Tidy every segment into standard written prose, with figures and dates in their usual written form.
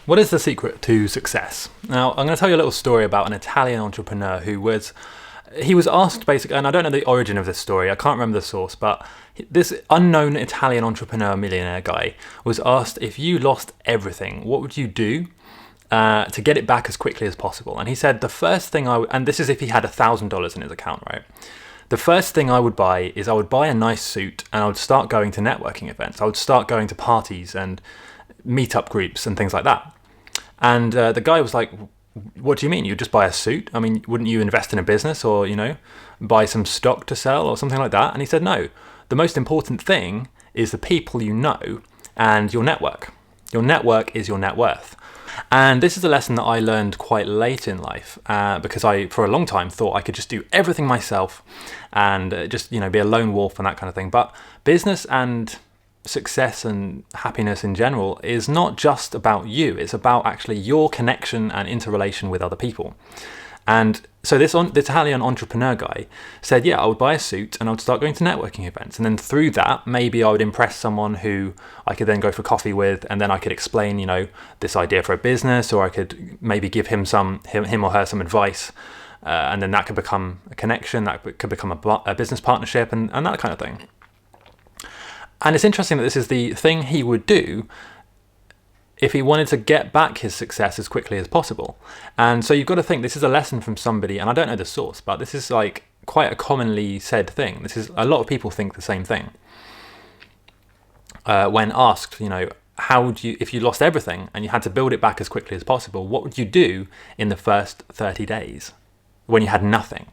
What is the secret to success? Now, I'm going to tell you a little story about an Italian entrepreneur he was asked basically, and I don't know the origin of this story, I can't remember the source, but this unknown Italian entrepreneur millionaire guy was asked, if you lost everything, what would you do to get it back as quickly as possible? And he said, the first thing and this is if he had $1,000 in his account, right? The first thing I would buy is I would buy a nice suit and I would start going to networking events. I would start going to parties and meetup groups and things like that. And the guy was like, what do you mean? You just buy a suit? I mean, wouldn't you invest in a business or, buy some stock to sell or something like that? And he said, no, the most important thing is the people you know and your network. Your network is your net worth. And this is a lesson that I learned quite late in life because I, for a long time, thought I could just do everything myself and just, be a lone wolf and that kind of thing. But business and success and happiness in general is not just about you. It's about actually your connection and interrelation with other people. And so this Italian entrepreneur guy said, yeah, I would buy a suit and I would start going to networking events. And then through that, maybe I would impress someone who I could then go for coffee with. And then I could explain, this idea for a business, or I could maybe give him or her some advice. And then that could become a connection, that could become a business partnership and that kind of thing. And it's interesting that this is the thing he would do if he wanted to get back his success as quickly as possible. And so you've got to think, this is a lesson from somebody, and I don't know the source, but this is like quite a commonly said thing. A lot of people think the same thing. When asked, how would you, if you lost everything and you had to build it back as quickly as possible, what would you do in the first 30 days? When you had nothing?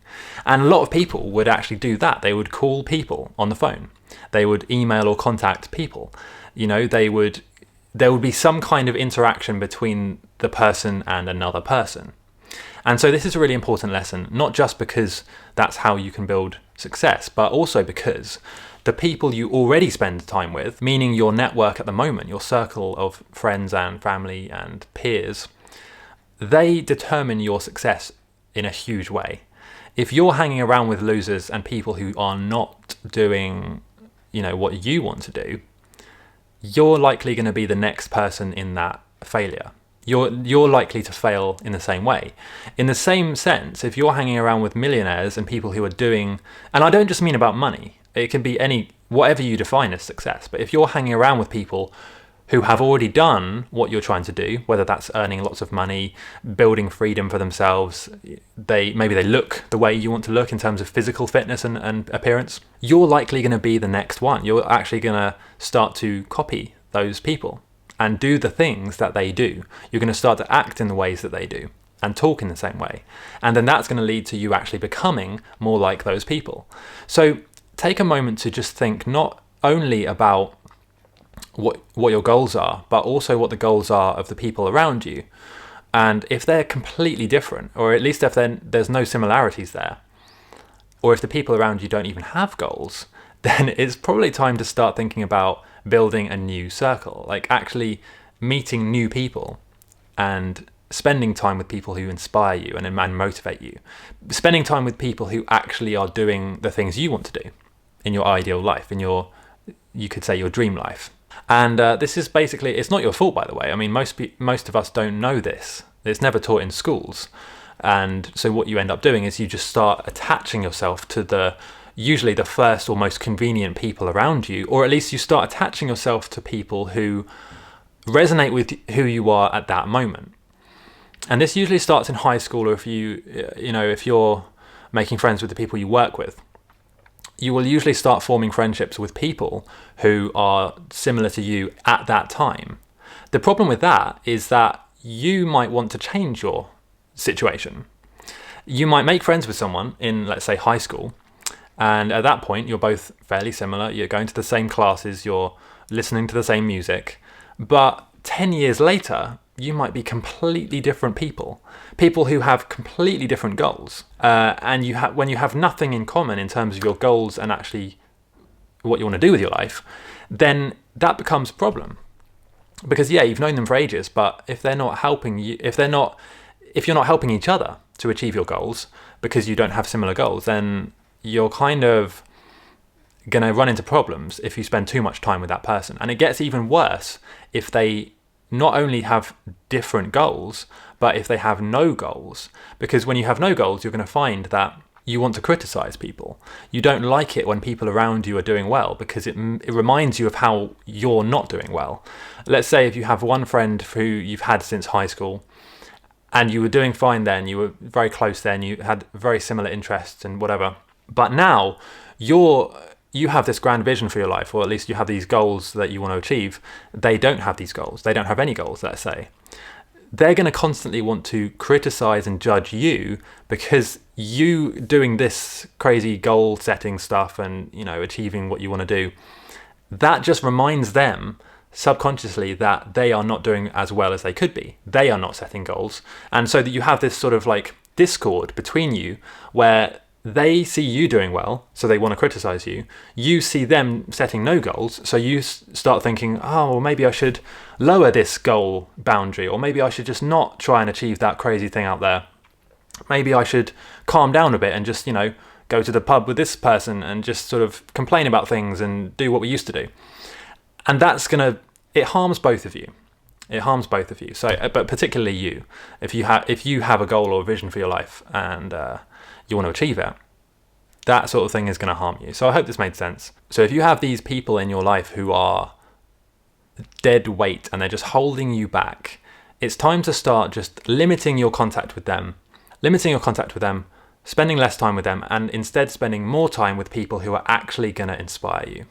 And a lot of people would actually do that. They would call people on the phone. They would email or contact people. There would be some kind of interaction between the person and another person. And so this is a really important lesson, not just because that's how you can build success, but also because the people you already spend time with, meaning your network at the moment, your circle of friends and family and peers, they determine your success in a huge way. If you're hanging around with losers and people who are not doing, what you want to do, you're likely going to be the next person in that failure. You're likely to fail in the same way. In the same sense, if you're hanging around with millionaires and people who are doing, and I don't just mean about money, it can be whatever you define as success, but if you're hanging around with people who have already done what you're trying to do, whether that's earning lots of money, building freedom for themselves, maybe they look the way you want to look in terms of physical fitness and appearance, you're likely going to be the next one. You're actually going to start to copy those people and do the things that they do. You're going to start to act in the ways that they do and talk in the same way. And then that's going to lead to you actually becoming more like those people. So take a moment to just think not only about what your goals are, but also what the goals are of the people around you. And if they're completely different, or at least if there's no similarities there, or if the people around you don't even have goals, then it's probably time to start thinking about building a new circle, like actually meeting new people and spending time with people who inspire you and motivate you. Spending time with people who actually are doing the things you want to do in your ideal life, you could say your dream life. And this is basically, it's not your fault, by the way. I mean, most of us don't know this. It's never taught in schools. And so what you end up doing is you just start attaching yourself to usually the first or most convenient people around you, or at least you start attaching yourself to people who resonate with who you are at that moment. And this usually starts in high school, or if you're making friends with the people you work with. You will usually start forming friendships with people who are similar to you at that time. The problem with that is that you might want to change your situation. You might make friends with someone in, let's say, high school, and at that point you're both fairly similar. You're going to the same classes, you're listening to the same music, but 10 years later you might be completely different people who have completely different goals. And when you have nothing in common in terms of your goals and actually what you want to do with your life, then that becomes a problem. Because you've known them for ages, but if they're not helping you, if you're not helping each other to achieve your goals because you don't have similar goals, then you're kind of going to run into problems if you spend too much time with that person. And it gets even worse if they not only have different goals, but if they have no goals. Because when you have no goals, you're going to find that you want to criticize people. You don't like it when people around you are doing well, because it reminds you of how you're not doing well. Let's say if you have one friend who you've had since high school, and you were doing fine then, you were very close then, you had very similar interests and whatever, but now you have this grand vision for your life, or at least you have these goals that you want to achieve. They don't have these goals. They don't have any goals, let's say. They're going to constantly want to criticize and judge you, because you doing this crazy goal setting stuff and, achieving what you want to do, that just reminds them subconsciously that they are not doing as well as they could be. They are not setting goals. And so that you have this sort of like discord between you, where they see you doing well, so they want to criticize you. You see them setting no goals, so you start thinking, oh, well, maybe I should lower this goal boundary, or maybe I should just not try and achieve that crazy thing out there. Maybe I should calm down a bit and just, go to the pub with this person and just sort of complain about things and do what we used to do. And it harms both of you. It harms both of you. So, but particularly you, if you have a goal or a vision for your life and you want to achieve it, that sort of thing is going to harm you. So I hope this made sense. So if you have these people in your life who are dead weight and they're just holding you back, it's time to start just limiting your contact with them, spending less time with them, and instead spending more time with people who are actually going to inspire you.